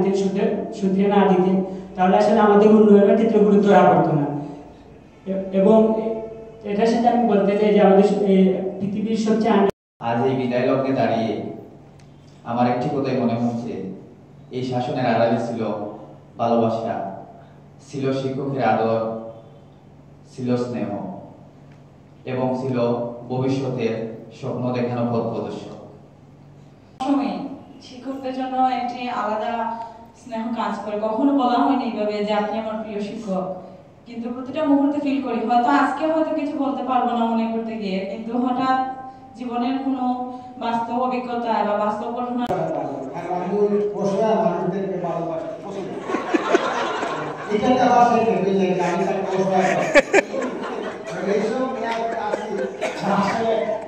গাণিতিক সূত্রে না দিতেন তাহলে আসলে আমাদের উন্নয়নের ক্ষেত্রে গুরুত্ব দেওয়া হতো না। এবং এটার সাথে আমি বলতে চাই যে আমাদের পৃথিবীর সবচেয়ে আজ এই বিদায় লগ্নে দাঁড়িয়ে আমার একটি কথাই মনে হচ্ছে, এই শাসনের আড়ালে ছিল ভালোবাসা, ছিল শিক্ষকের আদর, ছিল স্নেহ এবং ছিল ভবিষ্যতের স্বপ্ন দেখানো পথ প্রদর্শক। শিক্ষকদের জন্য একটি আলাদা স্নেহ কাজ করে। কখনো বলা হয়নি এইভাবে যে আপনি আমার প্রিয় শিক্ষক, কিন্তু প্রতিটা মুহূর্তে ফিল করি হয়তো আজকে হয়তো কিছু বলতে পারবো না মনে করতে গিয়ে, কিন্তু হঠাৎ জীবনের কোনো বাস্তব অভিজ্ঞতা বা বাস্তব ঘটনা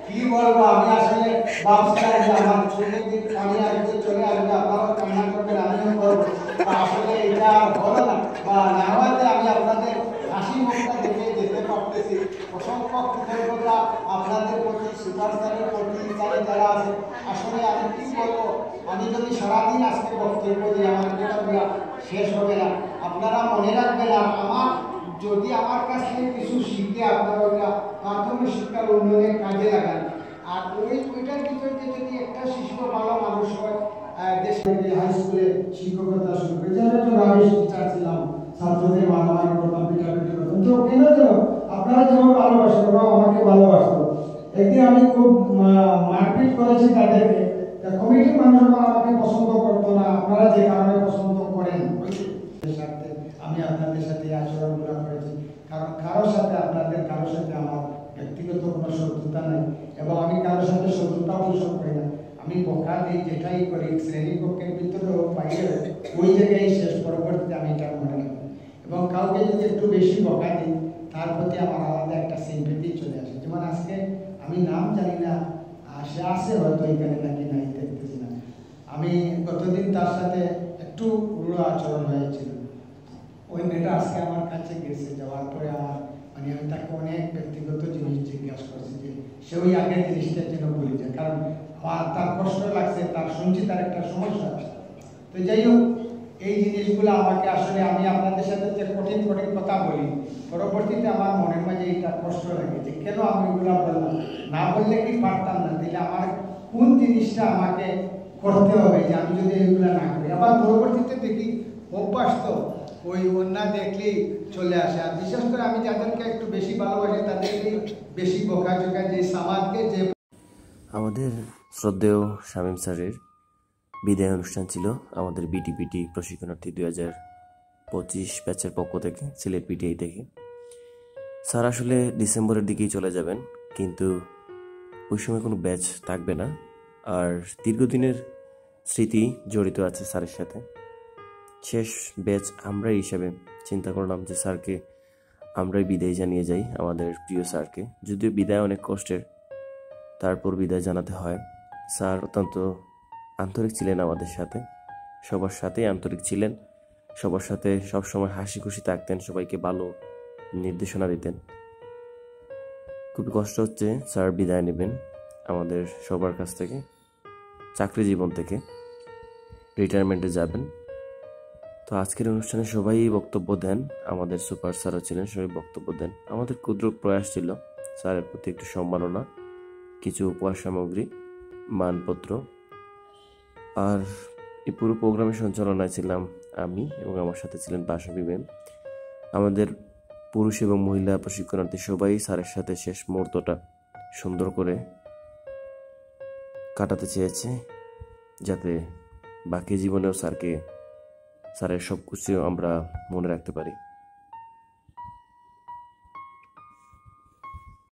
কি বলবো আমি আসলে ভাবছিলাম যে আমার চোখের দিক আমি আগে চলে আসবে, আপনারাও কান্না করবেন, আমিও করবো। আসলে এটা হলো না বা না হওয়াতে আমি আপনাদের হাসি মুখটা দেখে যেতে পারতেছি। অসংখ্য কৃতজ্ঞতা আপনাদের প্রতি, সুপারস্টারের প্রতি, ইত্যাদি যারা আছে। আসলে আমি কি বলবো, আমি যদি সারাদিন আজকে বক্তব্য দিই আমার কথাগুলো শেষ হবে না। আপনারা মনে রাখবেন আমার যদি আমার কাছ থেকে কিছু শিখে আপনারা ওইটা প্রাথমিক শিক্ষার উন্নয়নের কাজে লাগান, আর ওইটার ভিতরে যদি একটা শিশু ভালো মানুষ হয়, দেশ থেকে হাই স্কুলে শিক্ষকতা শুরু করে যারা তো রাবিশ টিচার ছিলাম, ছাত্রদের মারামারি করতাম, পিটাপিটি করতাম, তো কেন যেন আপনারা যেমন ভালোবাসেন ওরাও আমাকে ভালোবাসতো। একদিন আমি খুব মারপিট করেছি তাদেরকে, কমিটির মানুষ আমাকে পছন্দ করতো না, আপনারা যে কারণে পছন্দ করেন আমি আপনাদের সাথে আচরণগুলো করেছি, কারণ কারোর সাথে আপনাদের কারোর সাথে আমার ব্যক্তিগত কোনো শত্রুতা নেই এবং আমি কারোর সাথে শত্রুতা পোষণ করি না। আমি বকা দিই, যেটাই করি শ্রেণীকক্ষের ভিতরে হোক বাইরে ওই জায়গায় শেষ, পরবর্তীতে আমি এটা মনে রাখি। এবং কাউকে যদি একটু বেশি বকা দিই তার প্রতি আমার আলাদা একটা সিম্পেথি চলে আসে। যেমন আজকে আমি নাম জানি না, সে আসে হয়তো এখানে নাকি নাই দেখতেছি না, আমি গতদিন তার সাথে একটু রূঢ় আচরণ হয়েছিল। ওই মেয়েটা আজকে আমার কাছে গেছে, যাওয়ার পরে আমার মানে আমি তাকে অনেক ব্যক্তিগত জিনিস জিজ্ঞাসা করছি যে সে ওই আগের জিনিসটা যেন ভুলে যায়, কারণ আমার তার কষ্ট লাগছে, তার শুনছি তার একটা সমস্যা আছে। তো যাই হোক, এই জিনিসগুলো আমাকে আসলে আমি আপনাদের সাথে যে কঠিন কঠিন কথা বলি, পরবর্তীতে আমার মনের মাঝে এটা কষ্ট লাগে যে কেন আমি এগুলো বললাম, না বললে কি পারতাম না, দিলে আমার কোন জিনিসটা আমাকে করতে হবে যে আমি যদি এগুলো না করি। আবার পরবর্তীতে দেখি অভ্যাস তো ওই অন্যা দেখলেই চলে আসে। আর বিশেষ করে আমি যাদেরকে একটু বেশি ভালোবাসি তাদেরকে বেশি বকাঝকা, যে সামাদকে যে আমাদের শ্রদ্ধেয় শামীম স্যারের বিদায় অনুষ্ঠান ছিল আমাদের বিটিপিটি প্রশিক্ষণার্থী 2025 ব্যাচের পক্ষ থেকে, সিলেট পিটিআই থেকে। স্যার আসলে ডিসেম্বরের দিকেই চলে যাবেন, কিন্তু ওই সময় কোনো ব্যাচ থাকবে না। আর দীর্ঘদিনের স্মৃতি জড়িত আছে স্যারের সাথে। শেষ ব্যাচ আমরাই হিসাবে চিন্তা করলাম যে স্যারকে আমরাই বিদায় জানিয়ে যাই, আমাদের প্রিয় স্যারকে। যদিও বিদায় অনেক কষ্টের, তারপর বিদায় জানাতে হয়। স্যার অত্যন্ত আন্তরিক ছিলেন আমাদের সাথে, সবার সাথেই আন্তরিক ছিলেন, সবার সাথে সবসময় হাসি খুশি থাকতেন, সবাইকে ভালো নির্দেশনা দিতেন। খুবই কষ্ট হচ্ছে স্যার বিদায় নেবেন আমাদের সবার কাছ থেকে, চাকরি জীবন থেকে রিটায়ারমেন্টে যাবেন। তো আজকের অনুষ্ঠানে সবাই বক্তব্য দেন, আমাদের সুপার স্যারও ছিলেন, সবাই বক্তব্য দেন। আমাদের ক্ষুদ্র প্রয়াস ছিল স্যারের প্রতি একটু সম্মাননা, কিছু উপহার সামগ্রী, মানপত্র। আর এই পুরো প্রোগ্রামের সঞ্চালনায় ছিলাম আমি এবং আমার সাথে ছিলেন বাসবী ম্যাম। আমাদের পুরুষ এবং মহিলা প্রশিক্ষণার্থী সবাই স্যারের সাথে শেষ মুহূর্তটা সুন্দর করে কাটাতে চেয়েছে, যাতে বাকি জীবনেও স্যারের সব কিছু আমরা মনে রাখতে পারি।